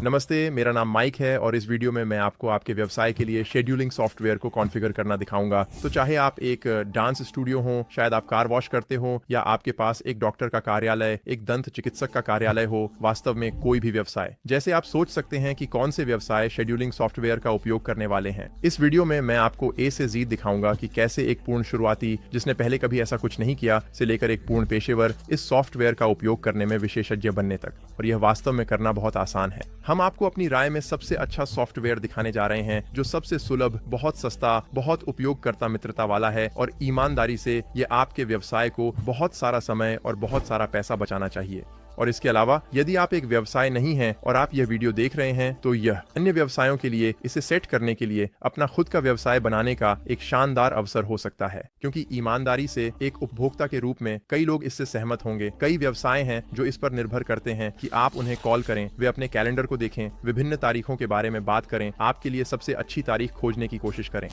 नमस्ते, मेरा नाम माइक है और इस वीडियो में मैं आपको आपके व्यवसाय के लिए शेड्यूलिंग सॉफ्टवेयर को कॉन्फ़िगर करना दिखाऊंगा। तो चाहे आप एक डांस स्टूडियो हो, शायद आप कार वॉश करते हो, या आपके पास एक डॉक्टर का कार्यालय, एक दंत चिकित्सक का कार्यालय हो, वास्तव में कोई भी व्यवसाय, जैसे आप सोच सकते हैं कि कौन से व्यवसाय शेड्यूलिंग सॉफ्टवेयर का उपयोग करने वाले हैं। इस वीडियो में मैं आपको ए से Z दिखाऊंगा कि कैसे एक पूर्ण शुरुआती, जिसने पहले कभी ऐसा कुछ नहीं किया, से लेकर एक पूर्ण पेशेवर इस सॉफ्टवेयर का उपयोग करने में विशेषज्ञ बनने तक, और यह वास्तव में करना बहुत आसान है। हम आपको अपनी राय में सबसे अच्छा सॉफ्टवेयर दिखाने जा रहे हैं जो सबसे सुलभ, बहुत सस्ता, बहुत उपयोगकर्ता मित्रता वाला है और ईमानदारी से ये आपके व्यवसाय को बहुत सारा समय और बहुत सारा पैसा बचाना चाहिए। और इसके अलावा यदि आप एक व्यवसाय नहीं हैं और आप यह वीडियो देख रहे हैं, तो यह अन्य व्यवसायों के लिए इसे सेट करने के लिए अपना खुद का व्यवसाय बनाने का एक शानदार अवसर हो सकता है, क्योंकि ईमानदारी से एक उपभोक्ता के रूप में कई लोग इससे सहमत होंगे। कई व्यवसाय हैं जो इस पर निर्भर करते हैं कि आप उन्हें कॉल करें, वे अपने कैलेंडर को देखें, विभिन्न तारीखों के बारे में बात करें, आपके लिए सबसे अच्छी तारीख खोजने की कोशिश करें,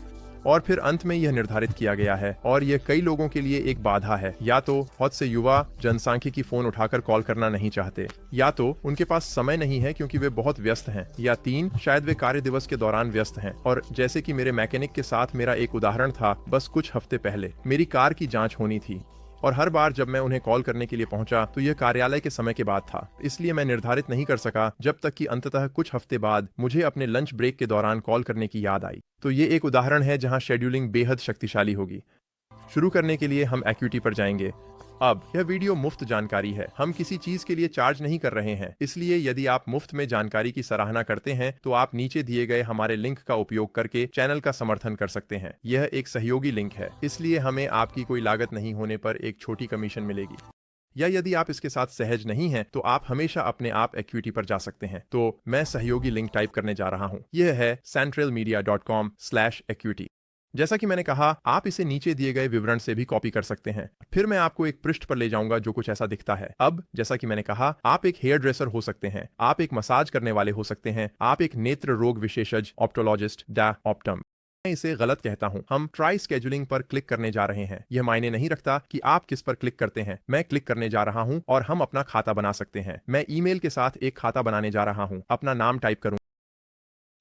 और फिर अंत में यह निर्धारित किया गया है। और यह कई लोगों के लिए एक बाधा है। या तो बहुत से युवा जनसांख्यिकी फोन उठाकर कॉल करना नहीं चाहते, या तो उनके पास समय नहीं है क्योंकि वे बहुत व्यस्त हैं, या 3 शायद वे कार्य दिवस के दौरान व्यस्त हैं। और जैसे कि मेरे मैकेनिक के साथ मेरा एक उदाहरण था, बस कुछ हफ्ते पहले मेरी कार की जांच होनी थी और हर बार जब मैं उन्हें कॉल करने के लिए पहुंचा तो यह कार्यालय के समय के बाद था, इसलिए मैं निर्धारित नहीं कर सका जब तक कि अंततः कुछ हफ्ते बाद मुझे अपने लंच ब्रेक के दौरान कॉल करने की याद आई। तो ये एक उदाहरण है जहां शेड्यूलिंग बेहद शक्तिशाली होगी। शुरू करने के लिए हम एक्यूटी पर जाएंगे। अब यह वीडियो मुफ्त जानकारी है, हम किसी चीज के लिए चार्ज नहीं कर रहे हैं, इसलिए यदि आप मुफ्त में जानकारी की सराहना करते हैं तो आप नीचे दिए गए हमारे लिंक का उपयोग करके चैनल का समर्थन कर सकते हैं। यह एक सहयोगी लिंक है, इसलिए हमें आपकी कोई लागत नहीं होने पर एक छोटी कमीशन मिलेगी। या यदि आप इसके साथ सहज नहीं हैं तो आप हमेशा अपने आप एक्यूटी पर जा सकते हैं। तो मैं सहयोगी लिंक टाइप करने जा रहा हूं, यह है centralmedia.com/equity। जैसा कि मैंने कहा, आप इसे नीचे दिए गए विवरण से भी कॉपी कर सकते हैं। फिर मैं आपको एक पृष्ठ पर ले जाऊंगा जो कुछ ऐसा दिखता है। अब जैसा कि मैंने कहा, आप एक हेयर ड्रेसर हो सकते हैं, आप एक मसाज करने वाले हो सकते हैं, आप एक नेत्र रोग विशेषज्ञ ऑप्टोलॉजिस्ट ऑप्टम। मैं इसे गलत कहता हूं। हम ट्राई स्केजुलिंग पर क्लिक करने जा रहे हैं। यह मायने नहीं रखता कि आप किस पर क्लिक करते हैं। मैं क्लिक करने जा रहा हूं और हम अपना खाता बना सकते हैं। मैं ईमेल के साथ एक खाता बनाने जा रहा हूं, अपना नाम टाइप करूं,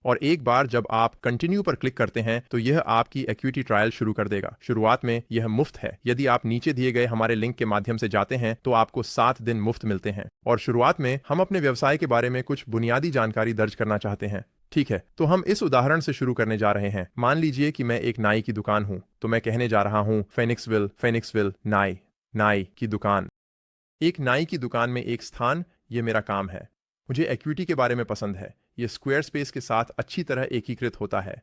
और एक बार जब आप कंटिन्यू पर क्लिक करते हैं तो यह आपकी एक्यूटी ट्रायल शुरू कर देगा। शुरुआत में यह मुफ्त है। यदि आप नीचे दिए गए हमारे लिंक के माध्यम से जाते हैं तो आपको 7 दिन मुफ्त मिलते हैं। और शुरुआत में हम अपने व्यवसाय के बारे में कुछ बुनियादी जानकारी दर्ज करना चाहते हैं। ठीक है, तो हम इस उदाहरण से शुरू करने जा रहे हैं। मान लीजिए कि मैं एक नाई की दुकान हूं, तो मैं कहने जा रहा हूं फेनिक्सविल नाई की दुकान। एक नाई की दुकान में एक स्थान, ये मेरा काम है। मुझे एक्यूटी के बारे में पसंद है। यह स्क्वायर स्पेस के साथ अच्छी तरह एकीकृत होता है।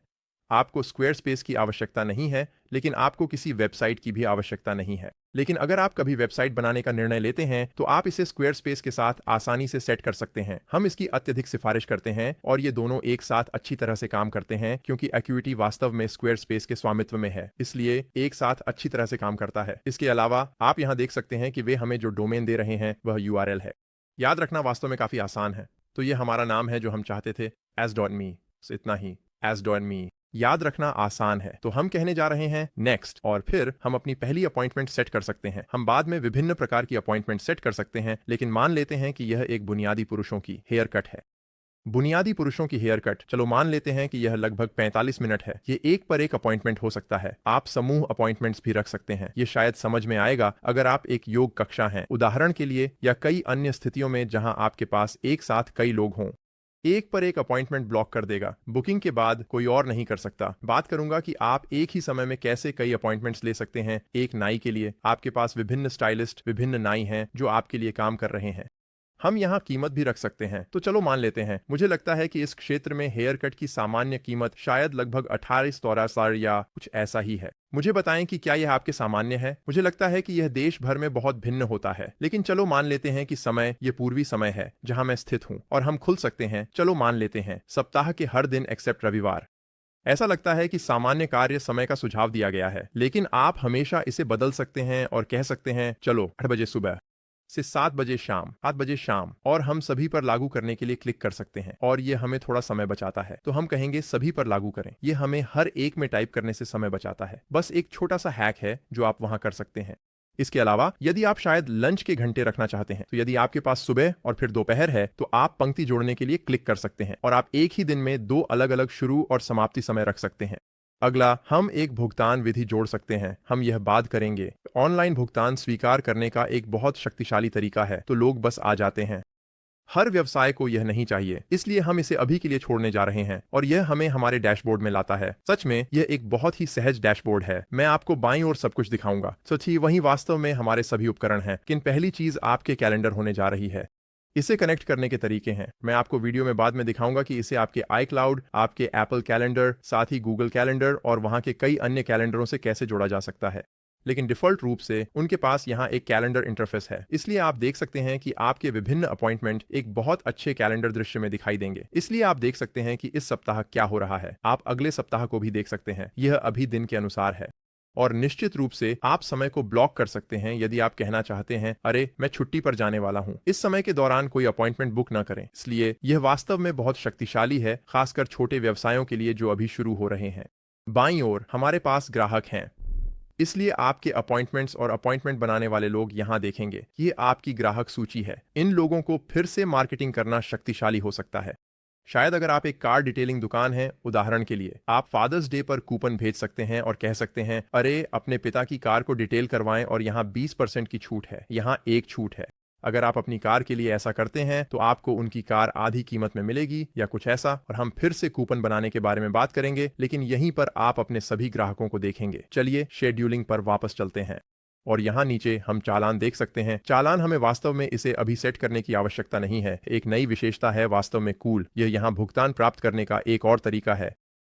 आपको स्क्वायर स्पेस की आवश्यकता नहीं है, लेकिन आपको किसी वेबसाइट की भी आवश्यकता नहीं है। लेकिन अगर आप कभी वेबसाइट बनाने का निर्णय लेते हैं तो आप इसे स्क्वायर स्पेस के साथ आसानी से सेट कर सकते हैं। हम इसकी अत्यधिक सिफारिश करते हैं और ये दोनों एक साथ अच्छी तरह से काम करते हैं, क्योंकि एक्यूटी वास्तव में स्क्वायर स्पेस के स्वामित्व में है, इसलिए एक साथ अच्छी तरह से काम करता है। इसके अलावा आप यहाँ देख सकते हैं कि वे हमें जो डोमेन दे रहे हैं वह URL है। याद रखना वास्तव में काफी आसान है। तो ये हमारा नाम है जो हम चाहते थे, as.me। इतना ही, as.me। याद रखना आसान है। तो हम कहने जा रहे हैं नेक्स्ट, और फिर हम अपनी पहली अपॉइंटमेंट सेट कर सकते हैं। हम बाद में विभिन्न प्रकार की अपॉइंटमेंट सेट कर सकते हैं, लेकिन मान लेते हैं कि यह एक बुनियादी पुरुषों की हेयर कट है। बुनियादी पुरुषों की हेयर कट, चलो मान लेते हैं कि यह लगभग 45 मिनट है। ये एक पर एक अपॉइंटमेंट हो सकता है। आप समूह अपॉइंटमेंट्स भी रख सकते हैं। ये शायद समझ में आएगा अगर आप एक योग कक्षा हैं, उदाहरण के लिए, या कई अन्य स्थितियों में जहां आपके पास एक साथ कई लोग हों। एक पर एक अपॉइंटमेंट ब्लॉक कर देगा। बुकिंग के बाद कोई और नहीं कर सकता। बात करूंगा कि आप एक ही समय में कैसे कई अपॉइंटमेंट्स ले सकते हैं। एक नाई के लिए आपके पास विभिन्न स्टाइलिस्ट, विभिन्न नाई हैं जो आपके लिए काम कर रहे हैं। हम यहाँ कीमत भी रख सकते हैं। तो चलो मान लेते हैं, मुझे लगता है कि इस क्षेत्र में हेयर कट की सामान्य कीमत शायद लगभग 28-23 या कुछ ऐसा ही है। मुझे बताएं कि क्या यह आपके सामान्य है। मुझे लगता है कि यह देश भर में बहुत भिन्न होता है, लेकिन चलो मान लेते हैं कि समय ये पूर्वी समय है जहां मैं स्थित हूं, और हम खुल सकते हैं, चलो मान लेते हैं, सप्ताह के हर दिन एक्सेप्ट रविवार। ऐसा लगता है कि सामान्य कार्य समय का सुझाव दिया गया है, लेकिन आप हमेशा इसे बदल सकते हैं और कह सकते हैं चलो 8 बजे सुबह से 7 बजे शाम, और हम सभी पर लागू करने के लिए क्लिक कर सकते हैं, और ये हमें थोड़ा समय बचाता है। तो हम कहेंगे सभी पर लागू करें। ये हमें हर एक में टाइप करने से समय बचाता है। बस एक छोटा सा हैक है जो आप वहां कर सकते हैं। इसके अलावा यदि आप शायद लंच के घंटे रखना चाहते हैं, तो यदि आपके पास सुबह और फिर दोपहर है तो आप पंक्ति जोड़ने के लिए क्लिक कर सकते हैं और आप एक ही दिन में 2 अलग अलग शुरू और समाप्ति समय रख सकते हैं। अगला, हम एक भुगतान विधि जोड़ सकते हैं। हम यह बात करेंगे। ऑनलाइन भुगतान स्वीकार करने का एक बहुत शक्तिशाली तरीका है, तो लोग बस आ जाते हैं। हर व्यवसाय को यह नहीं चाहिए, इसलिए हम इसे अभी के लिए छोड़ने जा रहे हैं और यह हमें हमारे डैशबोर्ड में लाता है। सच में यह एक बहुत ही सहज डैशबोर्ड है। मैं आपको बाईं ओर सब कुछ दिखाऊंगा। सच ही वही वास्तव में हमारे सभी उपकरण हैं। किन पहली चीज आपके कैलेंडर होने जा रही है। इसे कनेक्ट करने के तरीके हैं। मैं आपको वीडियो में बाद में दिखाऊंगा कि इसे आपके iCloud, आपके एप्पल कैलेंडर, साथ ही गूगल कैलेंडर और वहां के कई अन्य कैलेंडरों से कैसे जोड़ा जा सकता है। लेकिन डिफॉल्ट रूप से उनके पास यहाँ एक कैलेंडर इंटरफेस है, इसलिए आप देख सकते हैं कि आपके विभिन्न अपॉइंटमेंट एक बहुत अच्छे कैलेंडर दृश्य में दिखाई देंगे। इसलिए आप देख सकते हैं कि इस सप्ताह क्या हो रहा है। आप अगले सप्ताह को भी देख सकते हैं। यह अभी दिन के अनुसार है। और निश्चित रूप से आप समय को ब्लॉक कर सकते हैं। यदि आप कहना चाहते हैं, अरे मैं छुट्टी पर जाने वाला हूं, इस समय के दौरान कोई अपॉइंटमेंट बुक ना करें। इसलिए यह वास्तव में बहुत शक्तिशाली है, खासकर छोटे व्यवसायों के लिए जो अभी शुरू हो रहे हैं। बाईं ओर हमारे पास ग्राहक हैं, इसलिए आपके अपॉइंटमेंट्स और अपॉइंटमेंट बनाने वाले लोग यहां देखेंगे। ये आपकी ग्राहक सूची है। इन लोगों को फिर से मार्केटिंग करना शक्तिशाली हो सकता है। शायद अगर आप एक कार डिटेलिंग दुकान है, उदाहरण के लिए आप फादर्स डे पर कूपन भेज सकते हैं और कह सकते हैं, अरे अपने पिता की कार को डिटेल करवाएं और यहाँ 20% की छूट है, यहाँ एक छूट है। अगर आप अपनी कार के लिए ऐसा करते हैं तो आपको उनकी कार आधी कीमत में मिलेगी या कुछ ऐसा। और हम फिर से कूपन बनाने के बारे में बात करेंगे, लेकिन यहीं पर आप अपने सभी ग्राहकों को देखेंगे। चलिए शेड्यूलिंग पर वापस चलते हैं और यहाँ नीचे हम चालान देख सकते हैं। चालान हमें वास्तव में इसे अभी सेट करने की आवश्यकता नहीं है। एक नई विशेषता है वास्तव में कूल। यह यहाँ भुगतान प्राप्त करने का एक और तरीका है।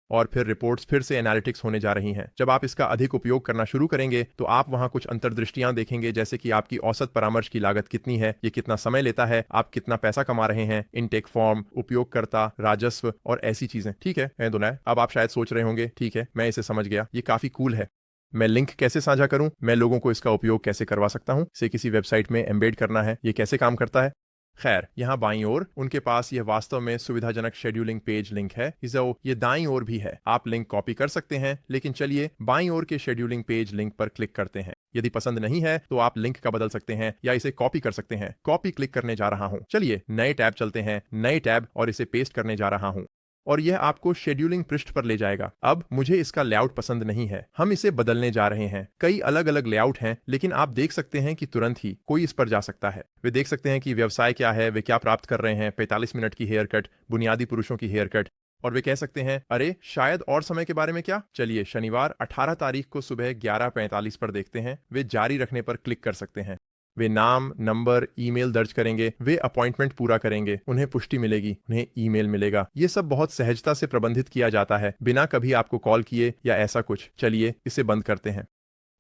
और फिर रिपोर्ट्स फिर से एनालिटिक्स होने जा रही हैं। जब आप इसका अधिक उपयोग करना शुरू करेंगे तो आप वहां कुछ अंतर्दृष्टियां देखेंगे, जैसे कि आपकी औसत परामर्श की लागत कितनी है, ये कितना समय लेता है, आप कितना पैसा कमा रहे हैं, इनटेक फॉर्म, उपयोगकर्ता, राजस्व और ऐसी चीजें। ठीक है दुनाय, अब आप शायद सोच रहे होंगे, ठीक है मैं इसे समझ गया, ये काफी कूल है। मैं लिंक कैसे साझा करूं, मैं लोगों को इसका उपयोग कैसे करवा सकता हूं, इसे किसी वेबसाइट में एम्बेड करना है, ये कैसे काम करता है। खैर, यहाँ बाईं ओर उनके पास यह वास्तव में सुविधाजनक शेड्यूलिंग पेज लिंक है। ये दाईं ओर भी है। आप लिंक कॉपी कर सकते हैं, लेकिन चलिए बाईं ओर के शेड्यूलिंग पेज लिंक पर क्लिक करते हैं। यदि पसंद नहीं है तो आप लिंक का बदल सकते हैं या इसे कॉपी कर सकते हैं। कॉपी क्लिक करने जा रहा हूं। चलिए नए टैब चलते हैं, नए टैब, और इसे पेस्ट करने जा रहा हूं और यह आपको शेड्यूलिंग पृष्ठ पर ले जाएगा। अब मुझे इसका लेआउट पसंद नहीं है, हम इसे बदलने जा रहे हैं। कई अलग अलग लेआउट हैं, लेकिन आप देख सकते हैं कि तुरंत ही कोई इस पर जा सकता है। वे देख सकते हैं कि व्यवसाय क्या है, वे क्या प्राप्त कर रहे हैं, 45 मिनट की हेयर कट, बुनियादी पुरुषों की हेयर कट। और वे कह सकते हैं, अरे शायद और समय के बारे में क्या। चलिए शनिवार 18 तारीख को सुबह 11:45 पर देखते हैं। वे जारी रखने पर क्लिक कर सकते हैं। वे नाम, नंबर, ईमेल दर्ज करेंगे, वे अपॉइंटमेंट पूरा करेंगे, उन्हें पुष्टि मिलेगी, उन्हें ईमेल मिलेगा। ये सब बहुत सहजता से प्रबंधित किया जाता है, बिना कभी आपको कॉल किए या ऐसा कुछ। चलिए इसे बंद करते हैं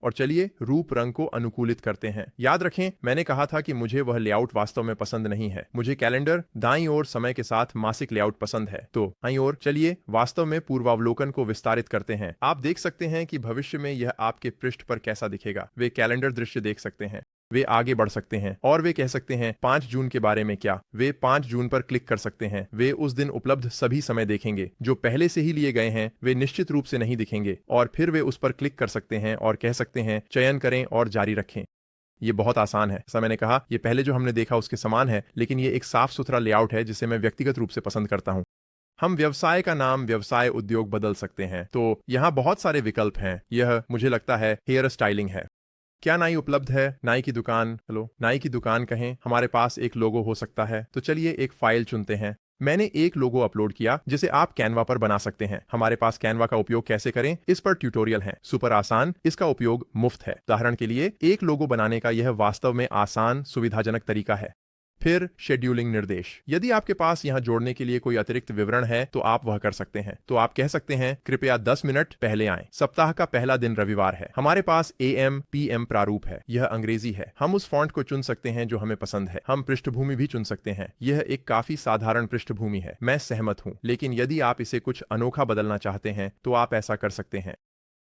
और चलिए रूप रंग को अनुकूलित करते हैं। याद रखें, मैंने कहा था कि मुझे वह लेआउट वास्तव में पसंद नहीं है। मुझे कैलेंडर दाईं ओर समय के साथ मासिक लेआउट पसंद है। तो दाईं ओर चलिए वास्तव में पूर्वावलोकन को विस्तारित करते हैं। आप देख सकते हैं कि भविष्य में यह आपके पृष्ठ पर कैसा दिखेगा। वे कैलेंडर दृश्य देख सकते हैं, वे आगे बढ़ सकते हैं और वे कह सकते हैं 5 जून के बारे में क्या। वे 5 जून पर क्लिक कर सकते हैं। वे उस दिन उपलब्ध सभी समय देखेंगे। जो पहले से ही लिए गए हैं वे निश्चित रूप से नहीं दिखेंगे और फिर वे उस पर क्लिक कर सकते हैं और कह सकते हैं चयन करें और जारी रखें। ये बहुत आसान है। जैसा मैंने कहा, ये पहले जो हमने देखा उसके समान है, लेकिन ये एक साफ सुथरा लेआउट है जिसे मैं व्यक्तिगत रूप से पसंद करता हूं। हम व्यवसाय का नाम व्यवसाय उद्योग बदल सकते हैं। तो यहाँ बहुत सारे विकल्प हैं। यह मुझे लगता है हेयर स्टाइलिंग है। क्या नाई उपलब्ध है? नाई की दुकान। हेलो, नाई की दुकान कहें। हमारे पास एक लोगो हो सकता है, तो चलिए एक फाइल चुनते हैं। मैंने एक लोगो अपलोड किया जिसे आप कैनवा पर बना सकते हैं। हमारे पास कैनवा का उपयोग कैसे करें, इस पर ट्यूटोरियल है। सुपर आसान, इसका उपयोग मुफ्त है। उदाहरण के लिए एक लोगो बनाने का यह वास्तव में आसान, सुविधाजनक तरीका है। फिर शेड्यूलिंग निर्देश। यदि आपके पास यहाँ जोड़ने के लिए कोई अतिरिक्त विवरण है तो आप वह कर सकते हैं। तो आप कह सकते हैं, कृपया 10 मिनट पहले आएं। सप्ताह का पहला दिन रविवार है। हमारे पास AM PM प्रारूप है। यह अंग्रेजी है। हम उस फॉन्ट को चुन सकते हैं जो हमें पसंद है। हम पृष्ठभूमि भी चुन सकते हैं। यह एक काफी साधारण पृष्ठभूमि है, मैं सहमत हूं, लेकिन यदि आप इसे कुछ अनोखा बदलना चाहते हैं तो आप ऐसा कर सकते हैं।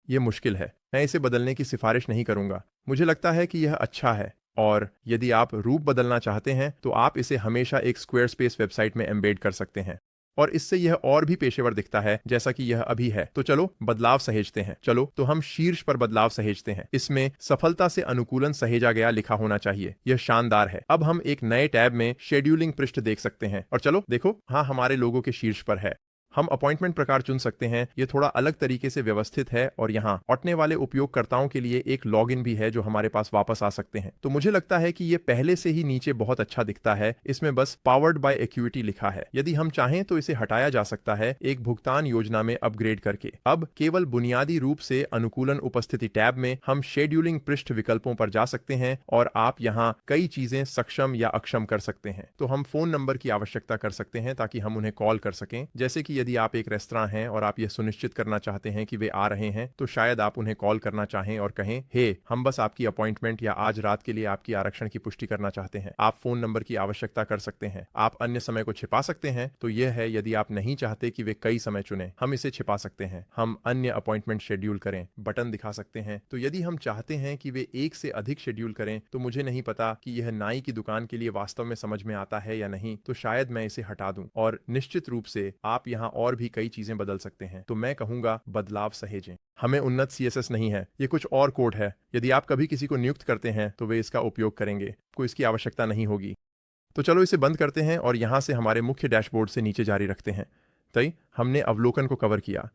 यह मुश्किल है, मैं इसे बदलने की सिफारिश नहीं करूंगा। मुझे लगता है कि यह अच्छा है। और यदि आप रूप बदलना चाहते हैं तो आप इसे हमेशा एक स्क्वायरस्पेस वेबसाइट में एम्बेड कर सकते हैं। और इससे यह और भी पेशेवर दिखता है जैसा कि यह अभी है। तो चलो बदलाव सहेजते हैं। चलो तो हम शीर्ष पर बदलाव सहेजते हैं। इसमें सफलता से अनुकूलन सहेजा गया लिखा होना चाहिए। यह शानदार है। अब हम एक नए टैब में शेड्यूलिंग पृष्ठ देख सकते हैं और चलो देखो, हाँ, हमारे लोगों के शीर्ष पर है। हम अपॉइंटमेंट प्रकार चुन सकते हैं। यह थोड़ा अलग तरीके से व्यवस्थित है और यहाँ औटने वाले उपयोगकर्ताओं के लिए एक लॉगिन भी है जो हमारे पास वापस आ सकते हैं। तो मुझे लगता है कि यह पहले से ही नीचे बहुत अच्छा दिखता है। इसमें बस पावर्ड बाय एक्यूटी लिखा है। यदि हम चाहें तो इसे हटाया जा सकता है एक भुगतान योजना में अपग्रेड करके। अब केवल बुनियादी रूप से अनुकूलन उपस्थिति टैब में हम शेड्यूलिंग पृष्ठ विकल्पों पर जा सकते हैं और आप यहाँ कई चीजें सक्षम या अक्षम कर सकते हैं। तो हम फोन नंबर की आवश्यकता कर सकते हैं ताकि हम उन्हें कॉल कर सकें। जैसे कि यदि आप एक रेस्तरां हैं और आप यह सुनिश्चित करना चाहते हैं कि वे आ रहे हैं, तो शायद आप उन्हें कॉल करना चाहें और कहें, हे, हम बस आपकी अपॉइंटमेंट या आज रात के लिए आपकी आरक्षण की पुष्टि करना चाहते हैं। आप फोन नंबर की आवश्यकता कर सकते हैं। आप अन्य समय को छिपा सकते हैं। तो यह है यदि आप नहीं चाहते कि वे कई समय चुनें, हम इसे छिपा सकते हैं। हम अन्य अपॉइंटमेंट शेड्यूल करें बटन दिखा सकते हैं। तो यदि हम चाहते हैं कि वे एक से अधिक शेड्यूल करें, तो मुझे नहीं पता कि यह नाई की दुकान के लिए वास्तव में समझ में आता है या नहीं, तो शायद मैं इसे हटा दूं। और निश्चित रूप से आप यहां और भी कई चीजें बदल सकते हैं। तो मैं कहूंगा बदलाव सहेजें। हमें उन्नत CSS नहीं है, ये कुछ और कोड है। यदि आप कभी किसी को नियुक्त करते हैं तो वे इसका उपयोग करेंगे, कोई इसकी आवश्यकता नहीं होगी। तो चलो इसे बंद करते हैं और यहां से हमारे मुख्य डैशबोर्ड से नीचे जारी रखते हैं। तय हमने अवलोकन को कवर किया।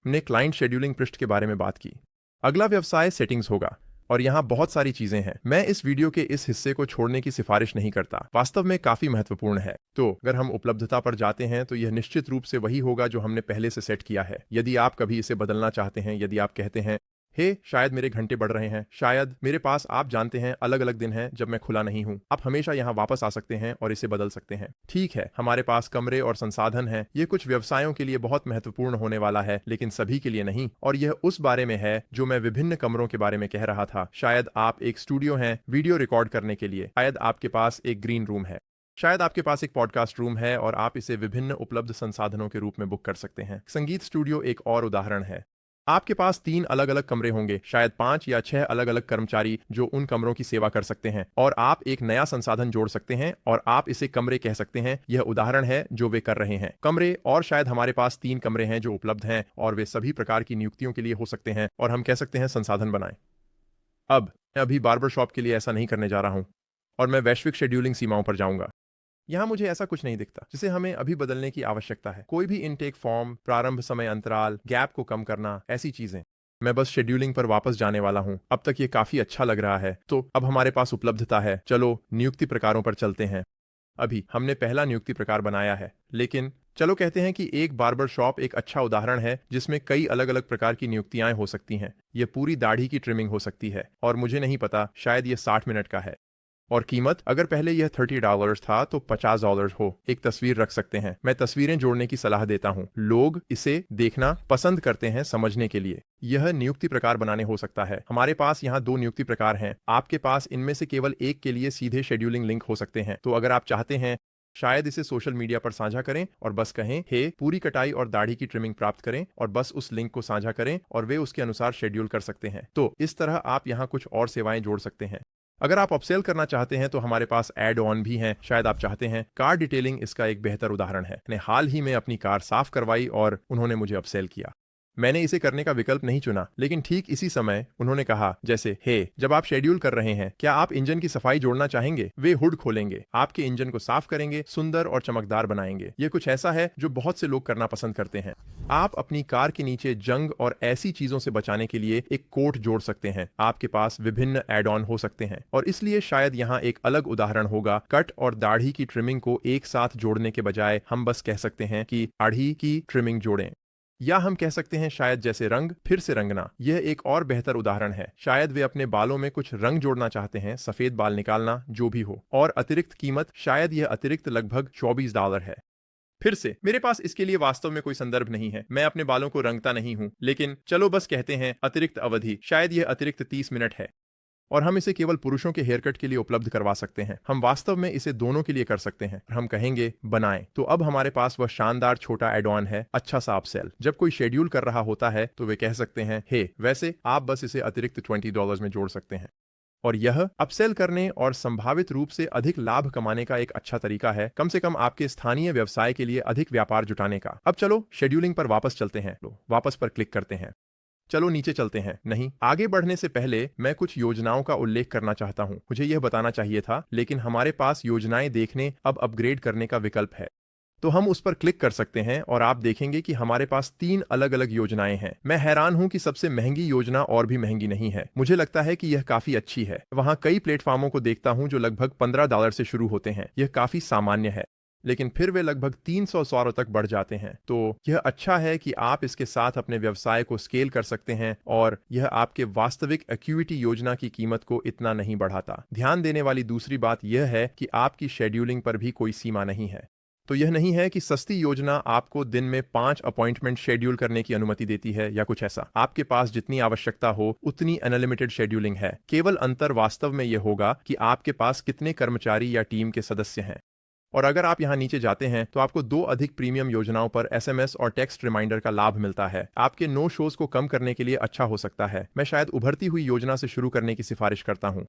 हमने क्लाइंट शेड्यूलिंग पृष्ठ के बारे में बात की। अगला व्यवसाय सेटिंग्स होगा और यहाँ बहुत सारी चीजें हैं। मैं इस वीडियो के इस हिस्से को छोड़ने की सिफारिश नहीं करता, वास्तव में काफी महत्वपूर्ण है। तो अगर हम उपलब्धता पर जाते हैं तो यह निश्चित रूप से वही होगा जो हमने पहले से सेट किया है। यदि आप कभी इसे बदलना चाहते हैं, यदि आप कहते हैं, हे, शायद मेरे घंटे बढ़ रहे हैं, शायद मेरे पास, आप जानते हैं, अलग अलग दिन हैं जब मैं खुला नहीं हूं, आप हमेशा यहां वापस आ सकते हैं और इसे बदल सकते हैं। ठीक है, हमारे पास कमरे और संसाधन हैं। ये कुछ व्यवसायों के लिए बहुत महत्वपूर्ण होने वाला है, लेकिन सभी के लिए नहीं। और यह उस बारे में है जो मैं विभिन्न कमरों के बारे में कह रहा था। शायद आप एक स्टूडियो हैं वीडियो रिकॉर्ड करने के लिए, शायद आपके पास एक ग्रीन रूम है, शायद आपके पास एक पॉडकास्ट रूम है और आप इसे विभिन्न उपलब्ध संसाधनों के रूप में बुक कर सकते हैं। संगीत स्टूडियो एक और उदाहरण है। आपके पास 3 अलग अलग कमरे होंगे, शायद 5 या 6 अलग अलग कर्मचारी जो उन कमरों की सेवा कर सकते हैं, और आप एक नया संसाधन जोड़ सकते हैं और आप इसे कमरे कह सकते हैं। यह उदाहरण है जो वे कर रहे हैं, कमरे। और शायद हमारे पास 3 कमरे हैं जो उपलब्ध हैं और वे सभी प्रकार की नियुक्तियों के लिए हो सकते हैं, और हम कह सकते हैं संसाधन बनाएं। अब मैं अभी बार्बर शॉप के लिए ऐसा नहीं करने जा रहा हूं और मैं वैश्विक शेड्यूलिंग सीमाओं पर जाऊंगा। यहां मुझे ऐसा कुछ नहीं दिखता जिसे हमें अभी बदलने की आवश्यकता है। कोई भी इनटेक फॉर्म, प्रारंभ समय अंतराल, गैप को कम करना, ऐसी चीजें। मैं बस शेड्यूलिंग पर वापस जाने वाला हूं। अब तक ये काफी अच्छा लग रहा है। तो अब हमारे पास उपलब्धता है। चलो नियुक्ति प्रकारों पर चलते हैं। अभी हमने पहला नियुक्ति प्रकार बनाया है, लेकिन चलो कहते हैं कि एक बार्बर शॉप एक अच्छा उदाहरण है जिसमें कई अलग अलग प्रकार की नियुक्तियां हो सकती हैं। यह पूरी दाढ़ी की ट्रिमिंग हो सकती है और मुझे नहीं पता, शायद यह 60 मिनट का है। और कीमत, अगर पहले यह $30 था तो $50 हो। एक तस्वीर रख सकते हैं। मैं तस्वीरें जोड़ने की सलाह देता हूं। लोग इसे देखना पसंद करते हैं समझने के लिए। यह नियुक्ति प्रकार बनाने हो सकता है। हमारे पास यहाँ 2 नियुक्ति प्रकार हैं। आपके पास इनमें से केवल एक के लिए सीधे शेड्यूलिंग लिंक हो सकते हैं। तो अगर आप चाहते हैं, शायद इसे सोशल मीडिया पर साझा करें और बस कहें, हे, पूरी कटाई और दाढ़ी की ट्रिमिंग प्राप्त करें, और बस उस लिंक को साझा करें और वे उसके अनुसार शेड्यूल कर सकते हैं। तो इस तरह आप यहाँ कुछ और सेवाएं जोड़ सकते हैं। अगर आप अपसेल करना चाहते हैं तो हमारे पास एड ऑन भी हैं। शायद आप चाहते हैं, कार डिटेलिंग इसका एक बेहतर उदाहरण है। मैंने हाल ही में अपनी कार साफ करवाई और उन्होंने मुझे अपसेल किया। मैंने इसे करने का विकल्प नहीं चुना, लेकिन ठीक इसी समय उन्होंने कहा, जैसे, हे, जब आप शेड्यूल कर रहे हैं, क्या आप इंजन की सफाई जोड़ना चाहेंगे? वे हुड खोलेंगे, आपके इंजन को साफ करेंगे, सुंदर और चमकदार बनाएंगे। ये कुछ ऐसा है जो बहुत से लोग करना पसंद करते हैं। आप अपनी कार के नीचे जंग और ऐसी चीजों से बचाने के लिए एक कोट जोड़ सकते हैं। आपके पास विभिन्न एड ऑन हो सकते हैं और इसलिए शायद यहाँ एक अलग उदाहरण होगा। कट और दाढ़ी की ट्रिमिंग को एक साथ जोड़ने के बजाय हम बस कह सकते हैं कि दाढ़ी की ट्रिमिंग जोड़ें, या हम कह सकते हैं शायद जैसे रंग फिर से रंगना। यह एक और बेहतर उदाहरण है। शायद वे अपने बालों में कुछ रंग जोड़ना चाहते हैं, सफेद बाल निकालना, जो भी हो। और अतिरिक्त कीमत, शायद यह अतिरिक्त लगभग $24 है। फिर से मेरे पास इसके लिए वास्तव में कोई संदर्भ नहीं है। मैं अपने बालों को रंगता नहीं हूं, लेकिन चलो बस कहते हैं अतिरिक्त अवधि, शायद यह अतिरिक्त 30 मिनट है। और हम इसे केवल पुरुषों के हेयरकट के लिए उपलब्ध करवा सकते हैं। हम वास्तव में इसे दोनों के लिए कर सकते हैं। हम कहेंगे बनाएं। तो अब हमारे पास वह शानदार छोटा एड ऑन है, अच्छा सा अपसेल। जब कोई शेड्यूल कर रहा होता है तो वे कह सकते हैं, हे, वैसे आप बस इसे अतिरिक्त $20 में जोड़ सकते हैं। और यह अपसेल करने और संभावित रूप से अधिक लाभ कमाने का एक अच्छा तरीका है, कम से कम आपके स्थानीय व्यवसाय के लिए अधिक व्यापार जुटाने का। अब चलो शेड्यूलिंग पर वापस चलते हैं। वापस पर क्लिक करते हैं। चलो नीचे चलते हैं। नहीं, आगे बढ़ने से पहले मैं कुछ योजनाओं का उल्लेख करना चाहता हूं। मुझे यह बताना चाहिए था, लेकिन हमारे पास योजनाएं देखने अब अपग्रेड करने का विकल्प है। तो हम उस पर क्लिक कर सकते हैं और आप देखेंगे कि हमारे पास 3 अलग अलग योजनाएं हैं। मैं हैरान हूं कि सबसे महंगी योजना और भी महंगी नहीं है। मुझे लगता है कि यह काफी अच्छी है। वहां कई प्लेटफॉर्मों को देखता हूं जो लगभग $15 से शुरू होते हैं। यह काफी सामान्य है, लेकिन फिर वे लगभग 300 तक बढ़ जाते हैं। तो यह अच्छा है कि आप इसके साथ अपने व्यवसाय को स्केल कर सकते हैं और यह आपके वास्तविक एक्यूटी योजना की कीमत को इतना नहीं बढ़ाता। ध्यान देने वाली दूसरी बात यह है कि आपकी शेड्यूलिंग पर भी कोई सीमा नहीं है। तो यह नहीं है कि सस्ती योजना आपको दिन में 5 अपॉइंटमेंट शेड्यूल करने की अनुमति देती है या कुछ ऐसा। आपके पास जितनी आवश्यकता हो उतनी अनलिमिटेड शेड्यूलिंग है। केवल अंतर वास्तव में यह होगा कि आपके पास कितने कर्मचारी या टीम के सदस्य हैं। और अगर आप यहां नीचे जाते हैं तो आपको 2 अधिक प्रीमियम योजनाओं पर एसएमएस और टेक्स्ट रिमाइंडर का लाभ मिलता है। आपके नो शोज को कम करने के लिए अच्छा हो सकता है। मैं शायद उभरती हुई योजना से शुरू करने की सिफारिश करता हूं।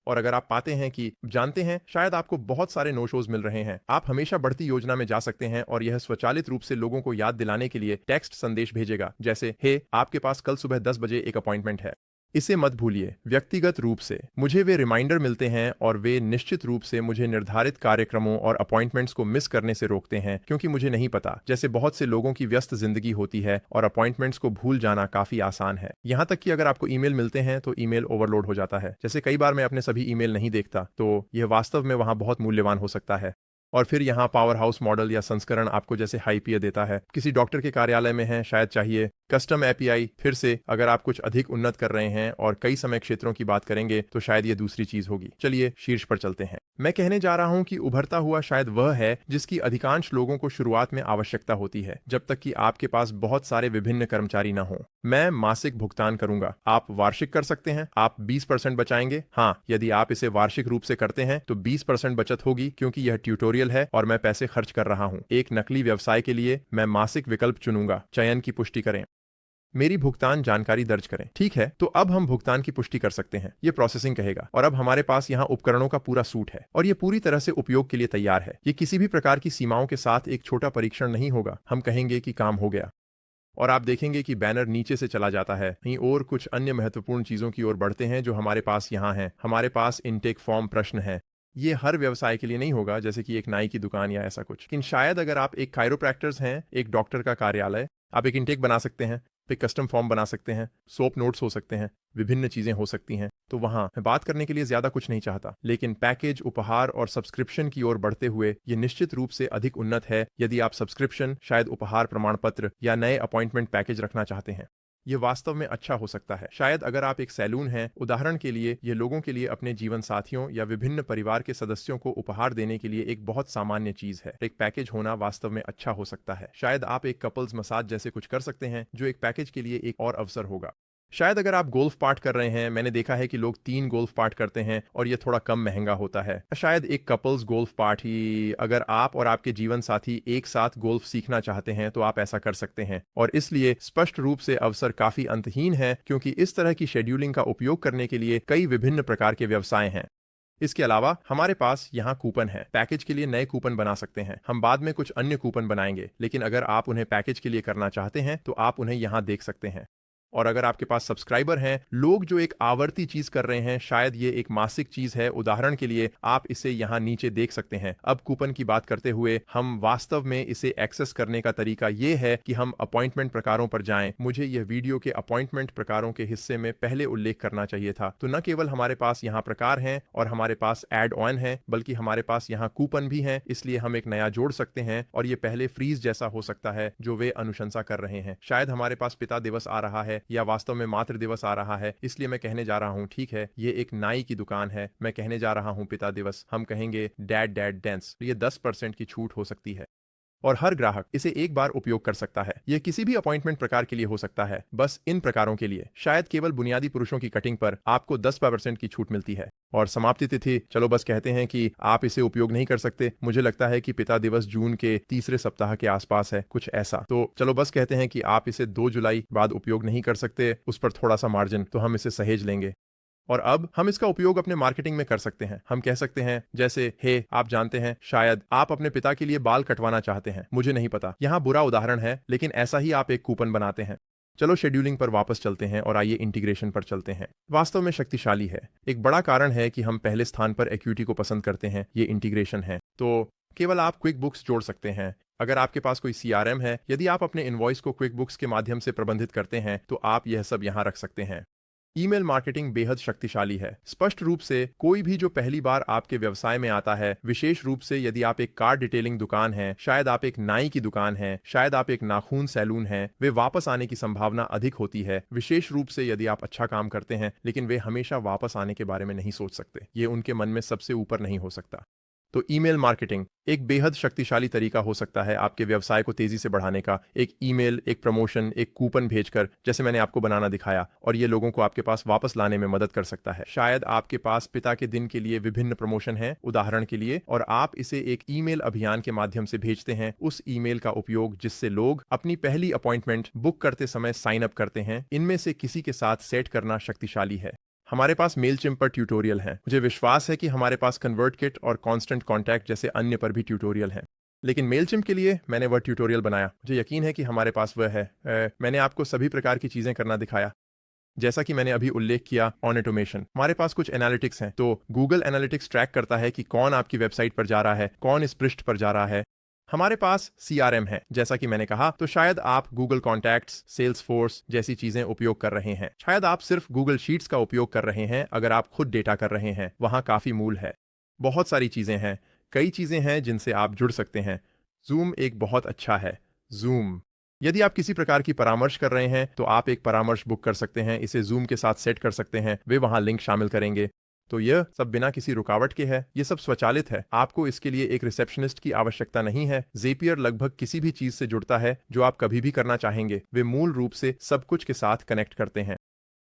और अगर आप पाते हैं कि जानते हैं शायद आपको बहुत सारे नो शोज मिल रहे हैं, आप हमेशा बढ़ती योजना में जा सकते हैं और यह स्वचालित रूप से लोगों को याद दिलाने के लिए टेक्स्ट संदेश भेजेगा, जैसे हे आपके पास कल सुबह 10 बजे एक अपॉइंटमेंट है। इसे मत भूलिए, व्यक्तिगत रूप से मुझे वे रिमाइंडर मिलते हैं और वे निश्चित रूप से मुझे निर्धारित कार्यक्रमों और अपॉइंटमेंट्स को मिस करने से रोकते हैं, क्योंकि मुझे नहीं पता। जैसे बहुत से लोगों की व्यस्त जिंदगी होती है और अपॉइंटमेंट्स को भूल जाना काफी आसान है। यहां तक कि अगर आपको ईमेल मिलते हैं तो ईमेल ओवरलोड हो जाता है। जैसे कई बार मैं अपने सभी ईमेल नहीं देखता, तो यह वास्तव में वहां बहुत मूल्यवान हो सकता है। और फिर यहाँ पावर हाउस मॉडल या संस्करण आपको जैसे हाइपियर देता है। किसी डॉक्टर के कार्यालय में है, शायद चाहिए कस्टम एपीआई। फिर से अगर आप कुछ अधिक उन्नत कर रहे हैं और कई समय क्षेत्रों की बात करेंगे तो शायद ये दूसरी चीज होगी। चलिए शीर्ष पर चलते हैं। मैं कहने जा रहा हूं कि उभरता हुआ शायद वह है जिसकी अधिकांश लोगों को शुरुआत में आवश्यकता होती है, जब तक कि आपके पास बहुत सारे विभिन्न कर्मचारी न हो। मैं मासिक भुगतान करूंगा। आप वार्षिक कर सकते हैं। आप 20% बचाएंगे। हाँ, यदि आप इसे वार्षिक रूप से करते हैं तो 20% बचत होगी, क्योंकि यह ट्यूटोरियल है और मैं पैसे खर्च कर रहा हूं। एक नकली व्यवसाय के लिए मैं मासिक विकल्प चुनूंगा। चयन की पुष्टि करें। मेरी भुगतान जानकारी दर्ज करें। ठीक है, तो अब हम भुगतान की पुष्टि कर सकते हैं। ये प्रोसेसिंग कहेगा और अब हमारे पास यहाँ उपकरणों का पूरा सूट है और ये पूरी तरह से उपयोग के लिए तैयार है। ये किसी भी प्रकार की सीमाओं के साथ एक छोटा परीक्षण नहीं होगा। हम कहेंगे कि काम हो गया और आप देखेंगे कि बैनर नीचे से चला जाता है। नहीं, और कुछ अन्य महत्वपूर्ण चीजों की ओर बढ़ते हैं जो हमारे पास यहाँ हैं। हमारे पास इनटेक फॉर्म प्रश्न है। ये हर व्यवसाय के लिए नहीं होगा, जैसे कि एक नाई की दुकान या ऐसा कुछ, लेकिन शायद अगर आप एक कायरोप्रैक्टर्स हैं, एक डॉक्टर का कार्यालय, आप एक इनटेक बना सकते हैं, एक कस्टम फॉर्म बना सकते हैं, सोप नोट्स हो सकते हैं, विभिन्न चीजें हो सकती हैं। तो वहां मैं बात करने के लिए ज्यादा कुछ नहीं चाहता, लेकिन पैकेज, उपहार और सब्सक्रिप्शन की ओर बढ़ते हुए ये निश्चित रूप से अधिक उन्नत है। यदि आप सब्सक्रिप्शन, शायद उपहार प्रमाण पत्र या नए अपॉइंटमेंट पैकेज रखना चाहते हैं, ये वास्तव में अच्छा हो सकता है। शायद अगर आप एक सैलून हैं, उदाहरण के लिए, ये लोगों के लिए अपने जीवन साथियों या विभिन्न परिवार के सदस्यों को उपहार देने के लिए एक बहुत सामान्य चीज है। एक पैकेज होना वास्तव में अच्छा हो सकता है। शायद आप एक कपल्स मसाज जैसे कुछ कर सकते हैं, जो एक पैकेज के लिए एक और अवसर होगा। शायद अगर आप गोल्फ पार्ट कर रहे हैं, मैंने देखा है कि लोग 3 गोल्फ पार्ट करते हैं और यह थोड़ा कम महंगा होता है। शायद एक कपल्स गोल्फ पार्ट ही, अगर आप और आपके जीवन साथी एक साथ गोल्फ सीखना चाहते हैं तो आप ऐसा कर सकते हैं। और इसलिए स्पष्ट रूप से अवसर काफी अंतहीन है, क्योंकि इस तरह की शेड्यूलिंग का उपयोग करने के लिए कई विभिन्न प्रकार के व्यवसाय हैं। इसके अलावा हमारे पास यहाँ कूपन है। पैकेज के लिए नए कूपन बना सकते हैं। हम बाद में कुछ अन्य कूपन बनाएंगे, लेकिन अगर आप उन्हें पैकेज के लिए करना चाहते हैं तो आप उन्हें यहाँ देख सकते हैं। और अगर आपके पास सब्सक्राइबर हैं, लोग जो एक आवर्ती चीज कर रहे हैं, शायद ये एक मासिक चीज है, उदाहरण के लिए आप इसे यहाँ नीचे देख सकते हैं। अब कूपन की बात करते हुए, हम वास्तव में इसे एक्सेस करने का तरीका ये है कि हम अपॉइंटमेंट प्रकारों पर जाएं। मुझे यह वीडियो के अपॉइंटमेंट प्रकारों के हिस्से में पहले उल्लेख करना चाहिए था। तो न केवल हमारे पास यहाँ प्रकार हैं और हमारे पास एड ऑन है, बल्कि हमारे पास यहाँ कूपन भी हैं। इसलिए हम एक नया जोड़ सकते हैं और ये पहले फ्रीज जैसा हो सकता है जो वे अनुशंसा कर रहे हैं। शायद हमारे पास पिता दिवस आ रहा है या वास्तव में मातृ दिवस आ रहा है, इसलिए मैं कहने जा रहा हूं, ठीक है, ये एक नाई की दुकान है, मैं कहने जा रहा हूं पिता दिवस। हम कहेंगे डैड डैड डेंस। ये 10% की छूट हो सकती है और हर ग्राहक इसे एक बार उपयोग कर सकता है। यह किसी भी अपॉइंटमेंट प्रकार के लिए हो सकता है, बस इन प्रकारों के लिए। शायद केवल बुनियादी पुरुषों की कटिंग पर आपको 10% की छूट मिलती है। और समाप्ति तिथि, चलो बस कहते हैं कि आप इसे उपयोग नहीं कर सकते। मुझे लगता है कि पिता दिवस जून के तीसरे सप्ताह के आसपास है, कुछ ऐसा। तो चलो बस कहते हैं कि आप इसे 2 जुलाई बाद उपयोग नहीं कर सकते, उस पर थोड़ा सा मार्जिन, तो हम इसे सहेज लेंगे। और अब हम इसका उपयोग अपने मार्केटिंग में कर सकते हैं। हम कह सकते हैं जैसे, हे आप जानते हैं, शायद आप अपने पिता के लिए बाल कटवाना चाहते हैं, मुझे नहीं पता, यहाँ बुरा उदाहरण है, लेकिन ऐसा ही आप एक कूपन बनाते हैं। चलो शेड्यूलिंग पर वापस चलते हैं और आइए इंटीग्रेशन पर चलते हैं। वास्तव में शक्तिशाली है। एक बड़ा कारण है कि हम पहले स्थान पर एक्यूटी को पसंद करते हैं, ये इंटीग्रेशन है। तो केवल आप क्विक बुक्स जोड़ सकते हैं। अगर आपके पास कोई CRM है, यदि आप अपने इनवॉइस को क्विक बुक्स के माध्यम से प्रबंधित करते हैं, तो आप यह सब यहाँ रख सकते हैं। ईमेल मार्केटिंग बेहद शक्तिशाली है। स्पष्ट रूप से कोई भी जो पहली बार आपके व्यवसाय में आता है, विशेष रूप से यदि आप एक कार डिटेलिंग दुकान है, शायद आप एक नाई की दुकान है, शायद आप एक नाखून सैलून है, वे वापस आने की संभावना अधिक होती है, विशेष रूप से यदि आप अच्छा काम करते हैं, लेकिन वे हमेशा वापस आने के बारे में नहीं सोच सकते। ये उनके मन में सबसे ऊपर नहीं हो सकता। तो ईमेल मार्केटिंग एक बेहद शक्तिशाली तरीका हो सकता है आपके व्यवसाय को तेजी से बढ़ाने का। एक ईमेल, एक प्रमोशन, एक कूपन भेजकर, जैसे मैंने आपको बनाना दिखाया, और ये लोगों को आपके पास वापस लाने में मदद कर सकता है। शायद आपके पास पिता के दिन के लिए विभिन्न प्रमोशन हैं, उदाहरण के लिए, और आप इसे एक ईमेल अभियान के माध्यम से भेजते हैं। उस ईमेल का उपयोग जिससे लोग अपनी पहली अपॉइंटमेंट बुक करते समय साइन अप करते हैं, इनमें से किसी के साथ सेट करना शक्तिशाली है। हमारे पास मेलचिम्प पर ट्यूटोरियल हैं। मुझे विश्वास है कि हमारे पास कन्वर्टकिट और कांस्टेंट कांटेक्ट जैसे अन्य पर भी ट्यूटोरियल हैं। लेकिन मेलचिम्प के लिए मैंने वह ट्यूटोरियल बनाया। मुझे यकीन है कि हमारे पास वह है। मैंने आपको सभी प्रकार की चीजें करना दिखाया, जैसा कि मैंने अभी उल्लेख किया। ऑन ऑटोमेशन, हमारे पास कुछ एनालिटिक्स हैं। तो गूगल एनालिटिक्स ट्रैक करता है कि कौन आपकी वेबसाइट पर जा रहा है, कौन इस पृष्ठ पर जा रहा है। हमारे पास CRM है, जैसा कि मैंने कहा। तो शायद आप गूगल कॉन्टैक्ट्स, सेल्सफोर्स जैसी चीजें उपयोग कर रहे हैं। शायद आप सिर्फ गूगल शीट्स का उपयोग कर रहे हैं। अगर आप खुद डेटा कर रहे हैं, वहां काफी मूल है। बहुत सारी चीजें हैं, कई चीजें हैं जिनसे आप जुड़ सकते हैं। जूम एक बहुत अच्छा है। जूम, यदि आप किसी प्रकार की परामर्श कर रहे हैं, तो आप एक परामर्श बुक कर सकते हैं, इसे जूम के साथ सेट कर सकते हैं, वे वहां लिंक शामिल करेंगे। तो यह सब बिना किसी रुकावट के है, यह सब स्वचालित है। आपको इसके लिए एक रिसेप्शनिस्ट की आवश्यकता नहीं है। ज़ेपियर लगभग किसी भी चीज से जुड़ता है जो आप कभी भी करना चाहेंगे। वे मूल रूप से सब कुछ के साथ कनेक्ट करते हैं।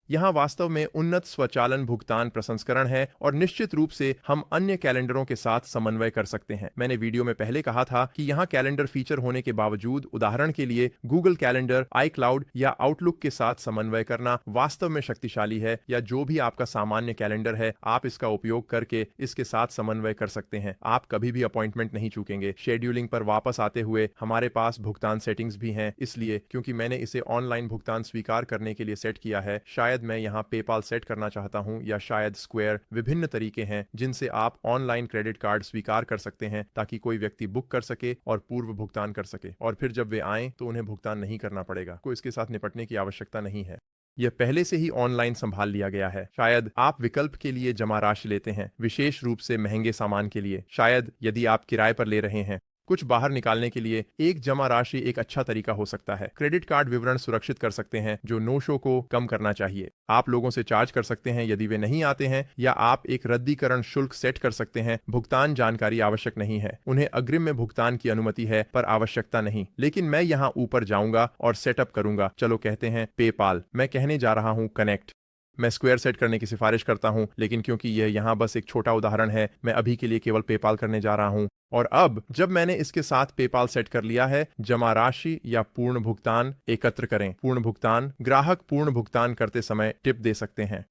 यहाँ वास्तव में उन्नत स्वचालन भुगतान प्रसंस्करण है, और निश्चित रूप से हम अन्य कैलेंडरों के साथ समन्वय कर सकते हैं। मैंने वीडियो में पहले कहा था कि यहाँ कैलेंडर फीचर होने के बावजूद, उदाहरण के लिए गूगल कैलेंडर, iCloud या आउटलुक के साथ समन्वय करना वास्तव में शक्तिशाली है। या जो भी आपका सामान्य कैलेंडर है, आप इसका उपयोग करके इसके साथ समन्वय कर सकते हैं। आप कभी भी अपॉइंटमेंट नहीं चूकेंगे। शेड्यूलिंग पर वापस आते हुए, हमारे पास भुगतान सेटिंग्स भी हैं, इसलिए क्योंकि मैंने इसे ऑनलाइन भुगतान स्वीकार करने के लिए सेट किया है। शायद मैं यहाँ पेपाल सेट करना चाहता हूँ, या शायद स्क्वायर। विभिन्न तरीके हैं जिनसे आप ऑनलाइन क्रेडिट कार्ड स्वीकार कर सकते हैं, ताकि कोई व्यक्ति बुक कर सके और पूर्व भुगतान कर सके, और फिर जब वे आएं तो उन्हें भुगतान नहीं करना पड़ेगा। कोई इसके साथ निपटने की आवश्यकता नहीं है। यह पहले से ही ऑनलाइन संभाल लिया गया है। शायद आप विकल्प के लिए जमा राशि लेते हैं, विशेष रूप से महंगे सामान के लिए। शायद यदि आप किराए पर ले रहे हैं, कुछ बाहर निकालने के लिए एक जमा राशि एक अच्छा तरीका हो सकता है। क्रेडिट कार्ड विवरण सुरक्षित कर सकते हैं, जो नो शो को कम करना चाहिए। आप लोगों से चार्ज कर सकते हैं यदि वे नहीं आते हैं, या आप एक रद्दीकरण शुल्क सेट कर सकते हैं। भुगतान जानकारी आवश्यक नहीं है। उन्हें अग्रिम में भुगतान की अनुमति है, पर आवश्यकता नहीं। लेकिन मैं यहाँ ऊपर जाऊंगा और सेटअप करूंगा। चलो कहते हैं पेपाल। मैं कहने जा रहा हूँ कनेक्ट। मैं स्क्वायर सेट करने की सिफारिश करता हूं, लेकिन क्योंकि यह यहाँ बस एक छोटा उदाहरण है, मैं अभी के लिए केवल पेपाल करने जा रहा हूं। और अब जब मैंने इसके साथ पेपाल सेट कर लिया है, जमा राशि या पूर्ण भुगतान एकत्र करें। पूर्ण भुगतान, ग्राहक पूर्ण भुगतान करते समय टिप दे सकते हैं।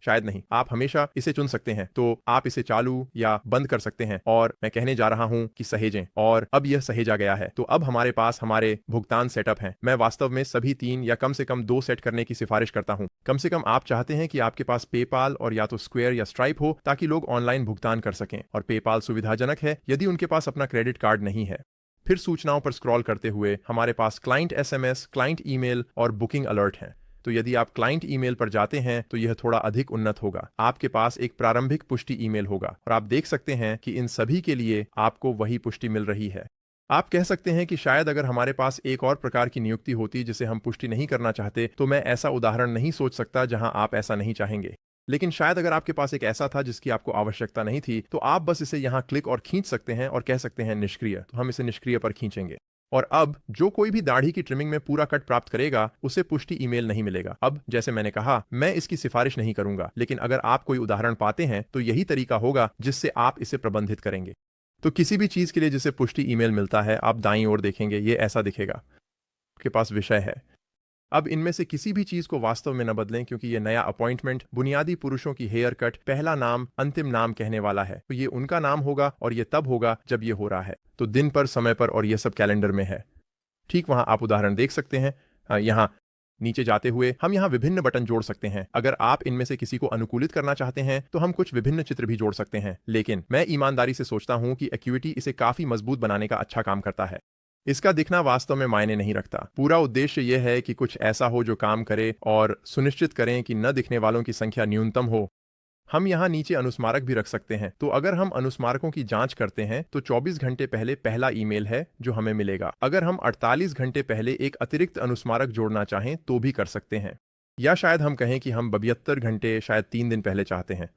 शायद नहीं, आप हमेशा इसे चुन सकते हैं। तो आप इसे चालू या बंद कर सकते हैं, और मैं कहने जा रहा हूं कि सहेजें। और अब यह सहेजा गया है। तो अब हमारे पास हमारे भुगतान सेटअप हैं। मैं वास्तव में सभी 3 या कम से कम 2 सेट करने की सिफारिश करता हूं। कम से कम आप चाहते हैं कि आपके पास पेपाल और या तो स्क्वायर या स्ट्राइप हो, ताकि लोग ऑनलाइन भुगतान कर सकें। और पेपाल सुविधाजनक है यदि उनके पास अपना क्रेडिट कार्ड नहीं है। फिर सूचनाओं पर स्क्रॉल करते हुए हमारे पास क्लाइंट SMS, क्लाइंट ईमेल और बुकिंग अलर्ट हैं। तो यदि आप क्लाइंट ईमेल पर जाते हैं, तो यह थोड़ा अधिक उन्नत होगा। आपके पास एक प्रारंभिक पुष्टि ईमेल होगा, और आप देख सकते हैं कि इन सभी के लिए आपको वही पुष्टि मिल रही है। आप कह सकते हैं कि शायद अगर हमारे पास एक और प्रकार की नियुक्ति होती जिसे हम पुष्टि नहीं करना चाहते, तो मैं ऐसा उदाहरण नहीं सोच सकता जहां आप ऐसा नहीं चाहेंगे। लेकिन शायद अगर आपके पास एक ऐसा था जिसकी आपको आवश्यकता नहीं थी, तो आप बस इसे यहां क्लिक और खींच सकते हैं और कह सकते हैं निष्क्रिय। तो हम इसे निष्क्रिय पर खींचेंगे। और अब जो कोई भी दाढ़ी की ट्रिमिंग में पूरा कट प्राप्त करेगा, उसे पुष्टि ईमेल नहीं मिलेगा। अब जैसे मैंने कहा, मैं इसकी सिफारिश नहीं करूंगा, लेकिन अगर आप कोई उदाहरण पाते हैं, तो यही तरीका होगा जिससे आप इसे प्रबंधित करेंगे। तो किसी भी चीज के लिए जिसे पुष्टि ईमेल मिलता है, आप दाईं ओर देखेंगे, ये ऐसा दिखेगा। आपके पास विषय है। अब इनमें से किसी भी चीज को वास्तव में न बदलें, क्योंकि ये नया अपॉइंटमेंट बुनियादी पुरुषों की हेयर कट, पहला नाम, अंतिम नाम कहने वाला है। तो ये उनका नाम होगा और ये तब होगा जब ये हो रहा है। तो दिन पर, समय पर, और ये सब कैलेंडर में है। ठीक वहां आप उदाहरण देख सकते हैं। यहाँ नीचे जाते हुए हम यहाँ विभिन्न बटन जोड़ सकते हैं। अगर आप इनमें से किसी को अनुकूलित करना चाहते हैं तो हम कुछ विभिन्न चित्र भी जोड़ सकते हैं, लेकिन मैं ईमानदारी से सोचता हूं कि एक्यूटी इसे काफी मजबूत बनाने का अच्छा काम करता है। इसका दिखना वास्तव में मायने नहीं रखता। पूरा उद्देश्य यह है कि कुछ ऐसा हो जो काम करे और सुनिश्चित करें कि न दिखने वालों की संख्या न्यूनतम हो। हम यहाँ नीचे अनुस्मारक भी रख सकते हैं। तो अगर हम अनुस्मारकों की जांच करते हैं तो 24 घंटे पहले पहला ईमेल है जो हमें मिलेगा। अगर हम 48 घंटे पहले एक अतिरिक्त अनुस्मारक जोड़ना चाहें तो भी कर सकते हैं, या शायद हम कहें कि हम 72 घंटे, शायद 3 दिन पहले चाहते हैं।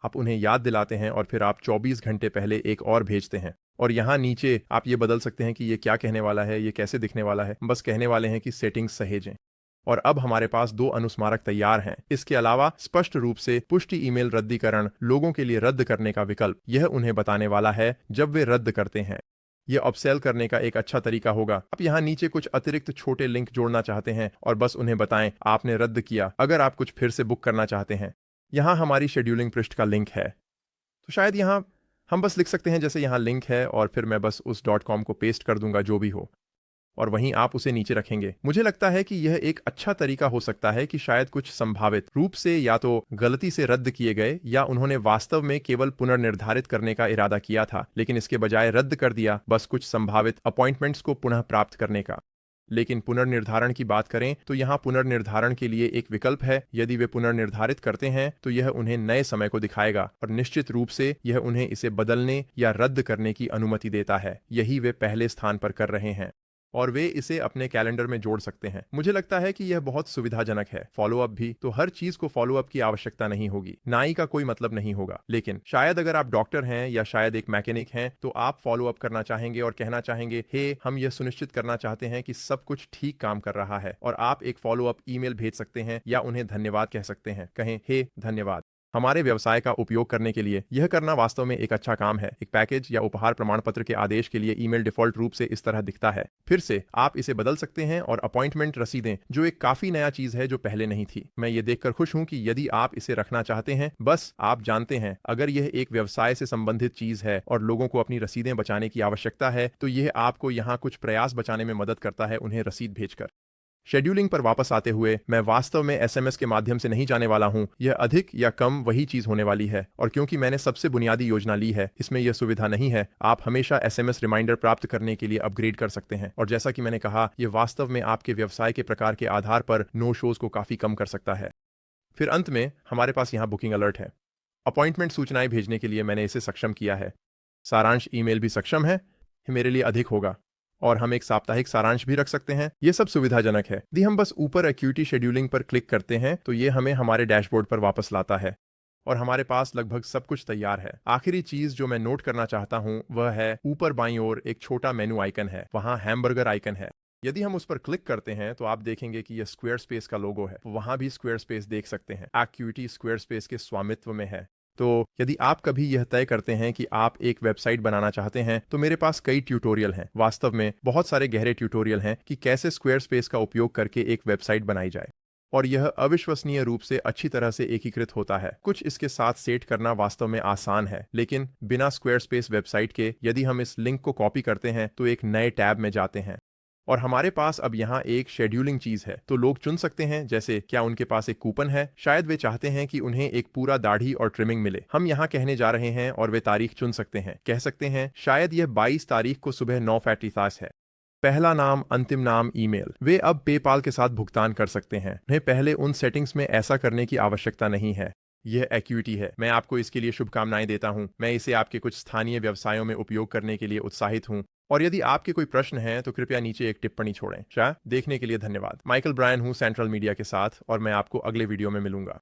आप उन्हें याद दिलाते हैं और फिर आप 24 घंटे पहले एक और भेजते हैं। और यहाँ नीचे आप ये बदल सकते हैं कि ये क्या कहने वाला है, ये कैसे दिखने वाला है। बस कहने वाले हैं कि सेटिंग्स सहेजें। और अब हमारे पास 2 अनुस्मारक तैयार हैं। इसके अलावा स्पष्ट रूप से पुष्टि ईमेल रद्दीकरण, लोगों के लिए रद्द करने का विकल्प, यह उन्हें बताने वाला है जब वे रद्द करते हैं। यह अपसेल करने का एक अच्छा तरीका होगा। आप यहाँ नीचे कुछ अतिरिक्त छोटे लिंक जोड़ना चाहते हैं और बस उन्हें बताएं आपने रद्द किया। अगर आप कुछ फिर से बुक करना चाहते हैं, यहाँ हमारी शेड्यूलिंग पृष्ठ का लिंक है। तो शायद यहाँ हम बस लिख सकते हैं जैसे यहाँ लिंक है, और फिर मैं बस उस .com को पेस्ट कर दूंगा, जो भी हो, और वहीं आप उसे नीचे रखेंगे। मुझे लगता है कि यह एक अच्छा तरीका हो सकता है कि शायद कुछ संभावित रूप से या तो गलती से रद्द किए गए, या उन्होंने वास्तव में केवल पुनर्निर्धारित करने का इरादा किया था लेकिन इसके बजाय रद्द कर दिया, बस कुछ संभावित अपॉइंटमेंट्स को पुनः प्राप्त करने का। लेकिन पुनर्निर्धारण की बात करें तो यहाँ पुनर्निर्धारण के लिए एक विकल्प है। यदि वे पुनर्निर्धारित करते हैं तो यह उन्हें नए समय को दिखाएगा, और निश्चित रूप से यह उन्हें इसे बदलने या रद्द करने की अनुमति देता है। यही वे पहले स्थान पर कर रहे हैं, और वे इसे अपने कैलेंडर में जोड़ सकते हैं। मुझे लगता है कि यह बहुत सुविधाजनक है। फॉलोअप भी, तो हर चीज को फॉलोअप की आवश्यकता नहीं होगी। नाई का कोई मतलब नहीं होगा, लेकिन शायद अगर आप डॉक्टर हैं या शायद एक मैकेनिक हैं तो आप फॉलोअप करना चाहेंगे और कहना चाहेंगे, हे, हम यह सुनिश्चित करना चाहते हैं कि सब कुछ ठीक काम कर रहा है। और आप एक फॉलोअप ईमेल भेज सकते हैं या उन्हें धन्यवाद कह सकते हैं। कहें, हे, धन्यवाद हमारे व्यवसाय का उपयोग करने के लिए। यह करना वास्तव में एक अच्छा काम है। एक पैकेज या उपहार प्रमाण पत्र के आदेश के लिए ईमेल डिफॉल्ट रूप से इस तरह दिखता है। फिर से आप इसे बदल सकते हैं, और अपॉइंटमेंट रसीदें, जो एक काफी नया चीज है जो पहले नहीं थी। मैं ये देखकर खुश हूं कि यदि आप इसे रखना चाहते हैं, बस आप जानते हैं, अगर यह एक व्यवसाय से संबंधित चीज है और लोगों को अपनी रसीदें बचाने की आवश्यकता है, तो यह आपको यहाँ कुछ प्रयास बचाने में मदद करता है, उन्हें रसीद भेजकर। शेड्यूलिंग पर वापस आते हुए, मैं वास्तव में एसएमएस के माध्यम से नहीं जाने वाला हूं। यह अधिक या कम वही चीज होने वाली है, और क्योंकि मैंने सबसे बुनियादी योजना ली है, इसमें यह सुविधा नहीं है। आप हमेशा एसएमएस रिमाइंडर प्राप्त करने के लिए अपग्रेड कर सकते हैं, और जैसा कि मैंने कहा, यह वास्तव में आपके व्यवसाय के प्रकार के आधार पर नो शोज को काफी कम कर सकता है। फिर अंत में हमारे पास यहाँ बुकिंग अलर्ट है। अपॉइंटमेंट सूचनाएं भेजने के लिए मैंने इसे सक्षम किया है। सारांश ईमेल भी सक्षम है, मेरे लिए अधिक होगा, और हम एक साप्ताहिक सारांश भी रख सकते हैं। यह सब सुविधाजनक है। यदि हम बस ऊपर एक्यूटी शेड्यूलिंग पर क्लिक करते हैं तो यह हमें हमारे डैशबोर्ड पर वापस लाता है, और हमारे पास लगभग सब कुछ तैयार है। आखिरी चीज जो मैं नोट करना चाहता हूं वह है, ऊपर बाईं ओर एक छोटा मेनू आइकन है, वहां हैमबर्गर आइकन है। यदि हम उस पर क्लिक करते हैं तो आप देखेंगे कि यह स्क्वायर स्पेस का लोगो है। वहां भी स्क्वायर स्पेस देख सकते हैं। एक्यूटी स्क्वायर स्पेस के स्वामित्व में है। तो यदि आप कभी यह तय करते हैं कि आप एक वेबसाइट बनाना चाहते हैं, तो मेरे पास कई ट्यूटोरियल हैं। वास्तव में बहुत सारे गहरे ट्यूटोरियल हैं कि कैसे स्क्वायर स्पेस का उपयोग करके एक वेबसाइट बनाई जाए, और यह अविश्वसनीय रूप से अच्छी तरह से एकीकृत होता है। कुछ इसके साथ सेट करना वास्तव में आसान है, लेकिन बिना स्क्वायर स्पेस वेबसाइट के, यदि हम इस लिंक को कॉपी करते हैं तो एक नए टैब में जाते हैं, और हमारे पास अब यहाँ एक शेड्यूलिंग चीज है। तो लोग चुन सकते हैं, जैसे क्या उनके पास एक कूपन है, शायद वे चाहते हैं कि उन्हें एक पूरा दाढ़ी और ट्रिमिंग मिले। हम यहाँ कहने जा रहे हैं और वे तारीख चुन सकते हैं। कह सकते हैं शायद यह 22 तारीख को सुबह 9:45 है। पहला नाम, अंतिम नाम, ईमेल। वे अब पेपाल के साथ भुगतान कर सकते हैं। उन्हें पहले उन सेटिंग्स में ऐसा करने की आवश्यकता नहीं है। यह एक्यूटी है। मैं आपको इसके लिए शुभकामनाएं देता हूं। मैं इसे आपके कुछ स्थानीय व्यवसायों में उपयोग करने के लिए उत्साहित हूं, और यदि आपके कोई प्रश्न हैं तो कृपया नीचे एक टिप्पणी छोड़ें। देखने के लिए धन्यवाद। माइकल ब्रायन हूं सेंट्रल मीडिया के साथ, और मैं आपको अगले वीडियो में मिलूंगा।